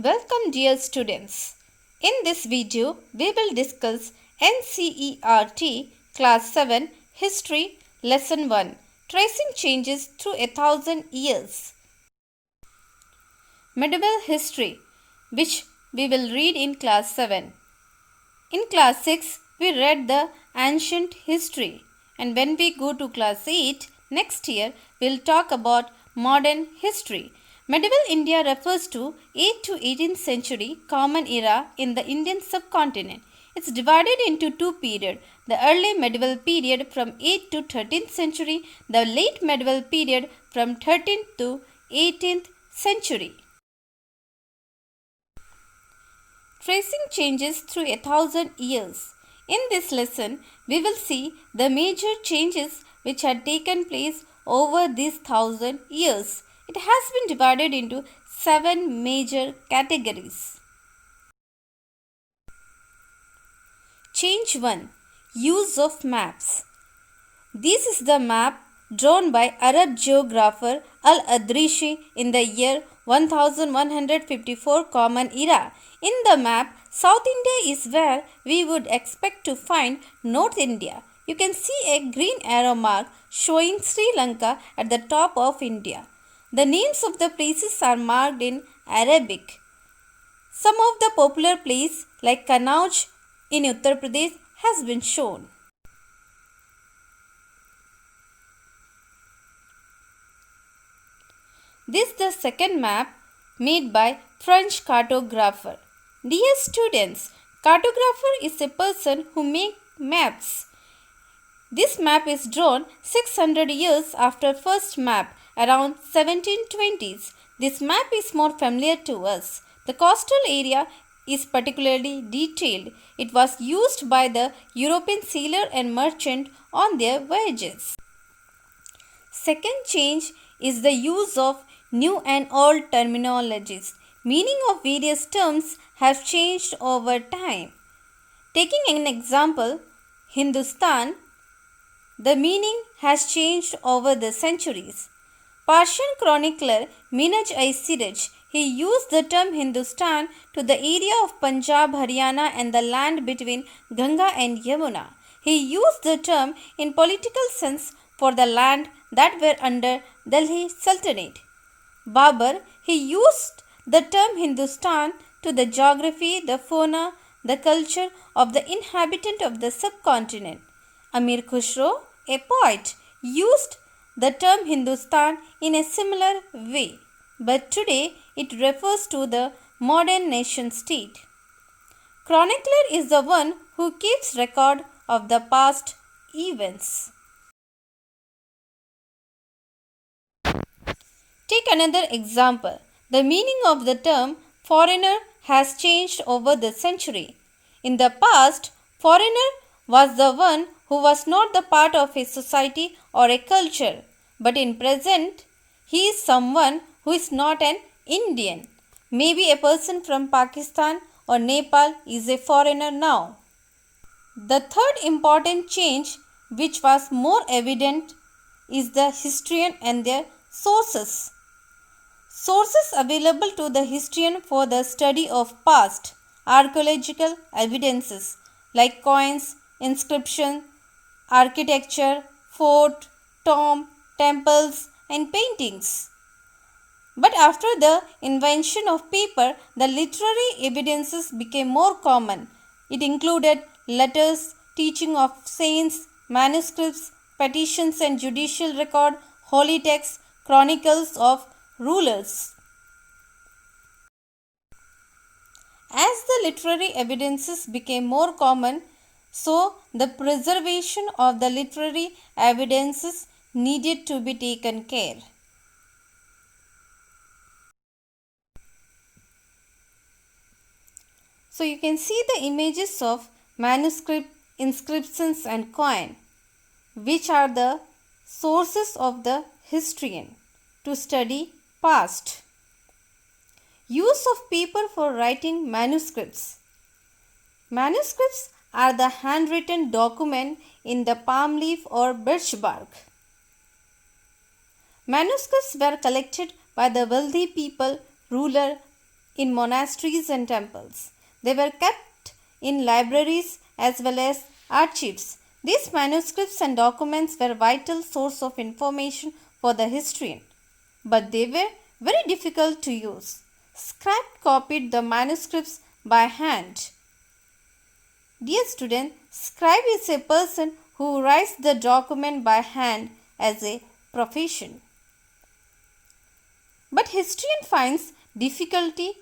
Welcome dear students. In this video, we will discuss NCERT Class 7 History Lesson 1 Tracing Changes Through a Thousand Years. Medieval History, which we will read in Class 7. In Class 6, we read the Ancient History, and when we go to Class 8 next year, we will talk about Modern History. Medieval India refers to 8th to 18th century common era in the Indian subcontinent. It's divided into two periods, the early medieval period from 8th to 13th century, the late medieval period from 13th to 18th century. Tracing changes through a thousand years. In this lesson, we will see the major changes which had taken place over these 1,000 years. It has been divided into 7 major categories. Change 1. Use of maps. This is the map drawn by Arab geographer Al-Adrishi in the year 1154 Common Era. In the map, South India is where we would expect to find North India. You can see a green arrow mark showing Sri Lanka at the top of India. The names of the places are marked in Arabic. Some of the popular places like Kanauj in Uttar Pradesh has been shown. This is the second map made by French cartographer. Dear students, cartographer is a person who makes maps. This map is drawn 600 years after first map, around 1720s. This map is more familiar to us. The coastal area is particularly detailed. It was used by the European sailor and merchant on their voyages. Second change is the use of new and old terminologies. Meaning of various terms have changed over time. Taking an example, Hindustan, the meaning has changed over the centuries. Persian chronicler Minhaj-i Siraj, he used the term Hindustan to the area of Punjab, Haryana and the land between Ganga and Yamuna. He used the term in political sense for the land that were under Delhi Sultanate. Babur, he used the term Hindustan to the geography, the fauna, the culture of the inhabitant of the subcontinent. Amir Khusro, a poet, used the term Hindustan in a similar way, but today it refers to the modern nation state. Chronicler is the one who keeps record of the past events. Take another example. The meaning of the term foreigner has changed over the century. In the past, foreigner was the one who was not the part of a society or a culture, but in present, he is someone who is not an Indian. Maybe a person from Pakistan or Nepal is a foreigner now. The third important change, which was more evident, is the historian and their sources. Sources available to the historian for the study of past archaeological evidences like coins, inscription, architecture, fort, tomb, temples and paintings. But after the invention of paper, the literary evidences became more common. It included letters, teaching of saints, manuscripts, petitions and judicial record, holy texts, chronicles of rulers. As the literary evidences became more common, so the preservation of the literary evidences needed to be taken care. So you can see the images of manuscript, inscriptions and coin, which are the sources of the historian to study past. Use of paper for writing manuscripts. Manuscripts are the handwritten document in the palm leaf or birch bark. Manuscripts were collected by the wealthy people, ruler in monasteries and temples. They were kept in libraries as well as archives. These manuscripts and documents were a vital source of information for the historian, but they were very difficult to use. Scribe copied the manuscripts by hand. Dear student, scribe is a person who writes the document by hand as a profession. But historian finds difficulty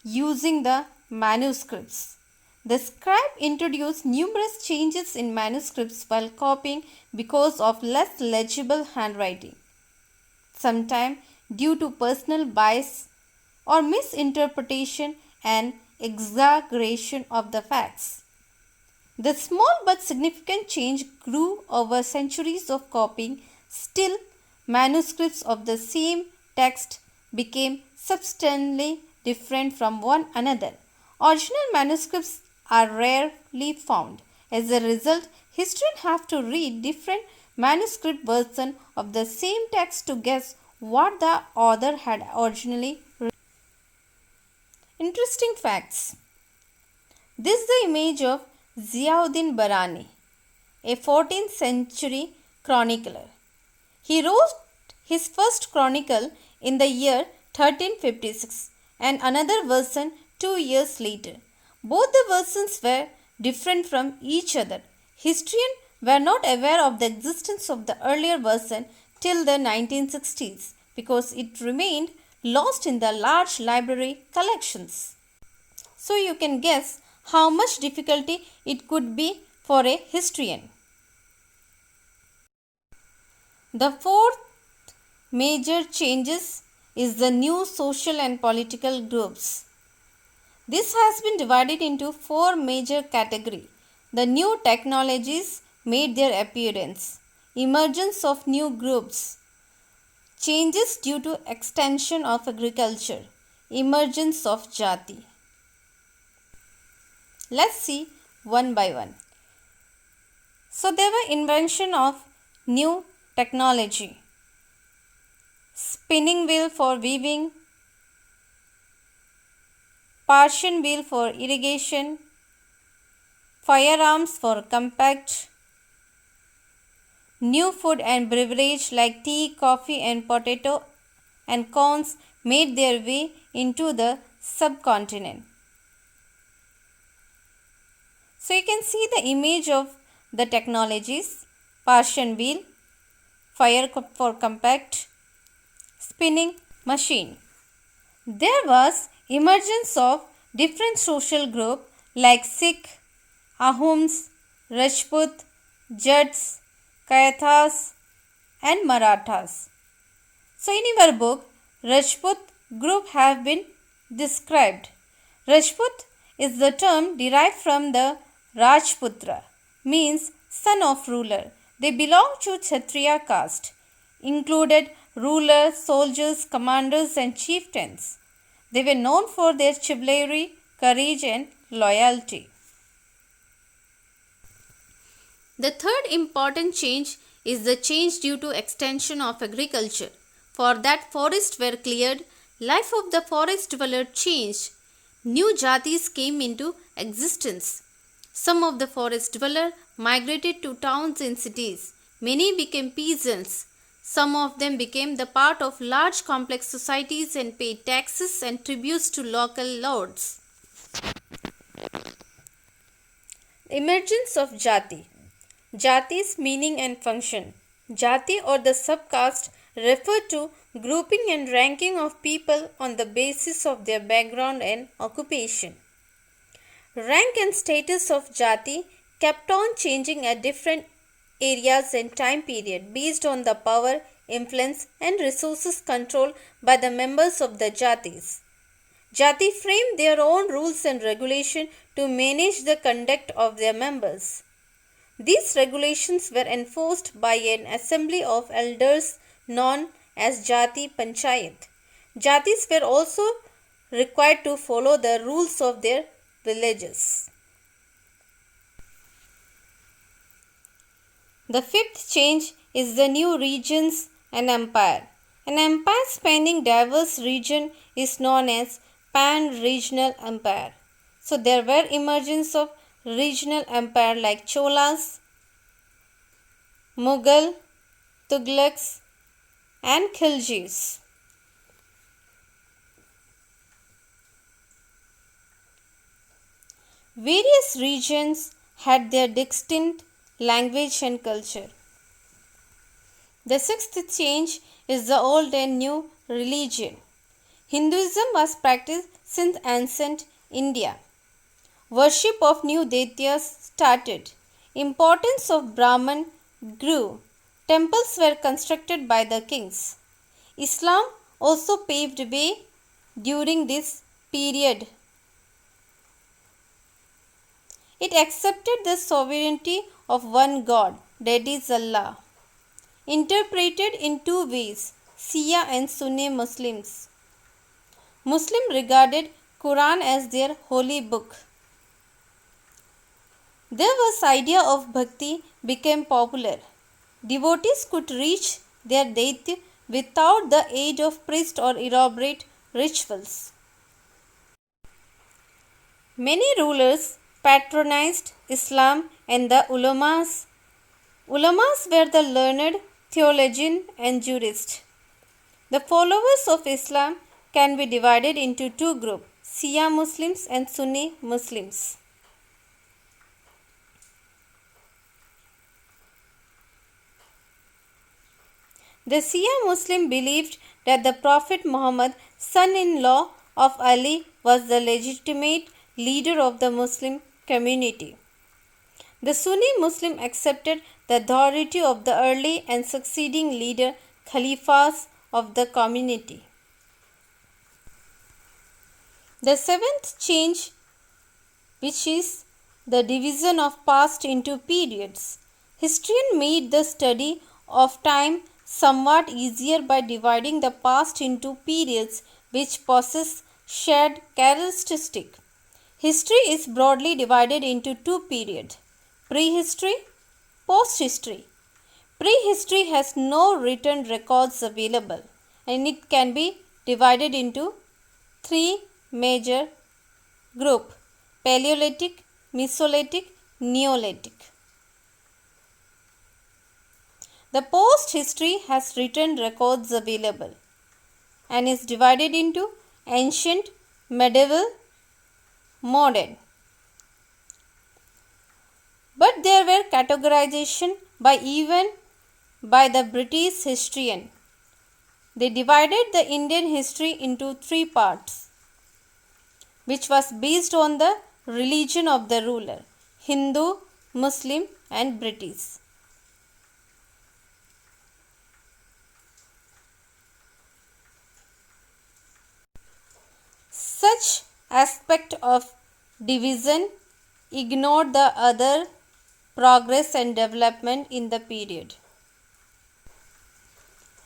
using the manuscripts. The scribe introduced numerous changes in manuscripts while copying because of less legible handwriting, sometimes due to personal bias or misinterpretation and exaggeration of the facts. The small but significant change grew over centuries of copying. Still, manuscripts of the same text became substantially different from one another. Original manuscripts are rarely found. As a result, historians have to read different manuscript versions of the same text to guess what the author had originally written. Interesting facts. This is the image of Ziauddin Barani, a 14th century chronicler. He wrote his first chronicle in the year 1356 and another version 2 years later. Both the versions were different from each other. Historians were not aware of the existence of the earlier version till the 1960s because it remained lost in the large library collections. So you can guess how much difficulty it could be for a historian. The fourth major changes is the new social and political groups. This has been divided into 4 major categories. The new technologies made their appearance. Emergence of new groups. Changes due to extension of agriculture. Emergence of Jati. Let's see one by one. So there were invention of new technology. Spinning wheel for weaving, Persian wheel for irrigation, firearms for compact, new food and beverage like tea, coffee and potato and corns made their way into the subcontinent. So you can see the image of the technologies: Persian wheel, fire for compact, spinning machine. There was emergence of different social groups like Sikh, Ahoms, Rajput, Jats, Kayathas and Marathas. So in your book, Rajput group have been described. Rajput is the term derived from the Rajputra, means son of ruler. They belong to Kshatriya caste, included rulers, soldiers, commanders and chieftains. They were known for their chivalry, courage and loyalty. The third important change is the change due to extension of agriculture. For that, forests were cleared, life of the forest dweller changed. New jatis came into existence. Some of the forest dwellers migrated to towns and cities. Many became peasants. Some of them became the part of large complex societies and paid taxes and tributes to local lords. Emergence of Jati. Jati's meaning and function. Jati or the subcaste refer to grouping and ranking of people on the basis of their background and occupation. Rank and status of Jati kept on changing at different areas and time period based on the power, influence and resources controlled by the members of the Jatis. Jati framed their own rules and regulations to manage the conduct of their members. These regulations were enforced by an assembly of elders known as Jati Panchayat. Jatis were also required to follow the rules of their villages. The fifth change is the new regions and empire. An empire spanning diverse regions is known as pan-regional empire. So there were emergence of regional empire like Cholas, Mughal, Tughlaqs and Khiljis. Various regions had their distinct language and culture. The sixth change is the old and new religion. Hinduism was practiced since ancient India. Worship of new deities started. Importance of Brahman grew. Temples were constructed by the kings. Islam also paved way during this period. It accepted the sovereignty of one God, that is Allah. Interpreted in two ways, Shia and Sunni Muslims. Muslims regarded Quran as their holy book. There was idea of bhakti became popular. Devotees could reach their deity without the aid of priest or elaborate rituals. Many rulers patronized Islam and the ulamas. Ulamas were the learned theologian and jurist. The followers of Islam can be divided into two groups, Shia Muslims and Sunni Muslims. The Shia Muslim believed that the Prophet Muhammad, son-in-law of Ali, was the legitimate leader of the Muslim community. The Sunni Muslim accepted the authority of the early and succeeding leader Khalifas of the community. The seventh change, which is the division of past into periods. Historians made the study of time somewhat easier by dividing the past into periods which possess shared characteristics. History is broadly divided into two periods, prehistory, post-history. Prehistory has no written records available and it can be divided into three major groups, Paleolithic, Mesolithic, Neolithic. The post-history has written records available and is divided into ancient, medieval, modern. But there were categorization even by the British historian. They divided the Indian history into three parts, which was based on the religion of the ruler, Hindu, Muslim and British. Such aspect of division ignored the other progress and development in the period.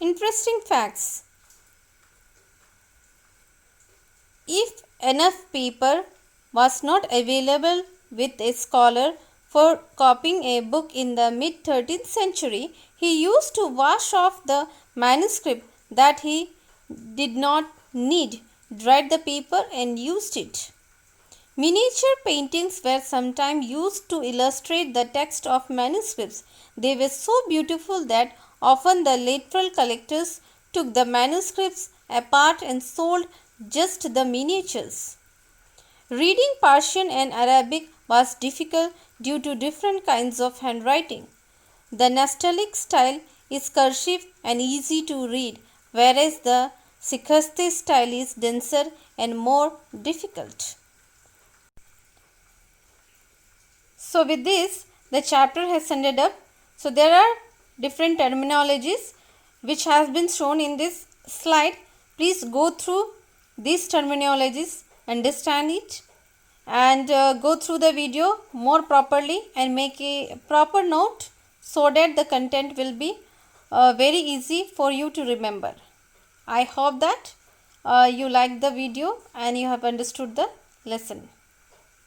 Interesting facts. If enough paper was not available with a scholar for copying a book in the mid-13th century, he used to wash off the manuscript that he did not need, dried the paper and used it. Miniature paintings were sometimes used to illustrate the text of manuscripts. They were so beautiful that often the literal collectors took the manuscripts apart and sold just the miniatures. Reading Persian and Arabic was difficult due to different kinds of handwriting. The Nastaliq style is cursive and easy to read, whereas the Sikhasti style is denser and more difficult. So with this, the chapter has ended up. So there are different terminologies which has been shown in this slide. Please go through these terminologies, understand it and go through the video more properly and make a proper note so that the content will be very easy for you to remember. I hope that you liked the video and you have understood the lesson.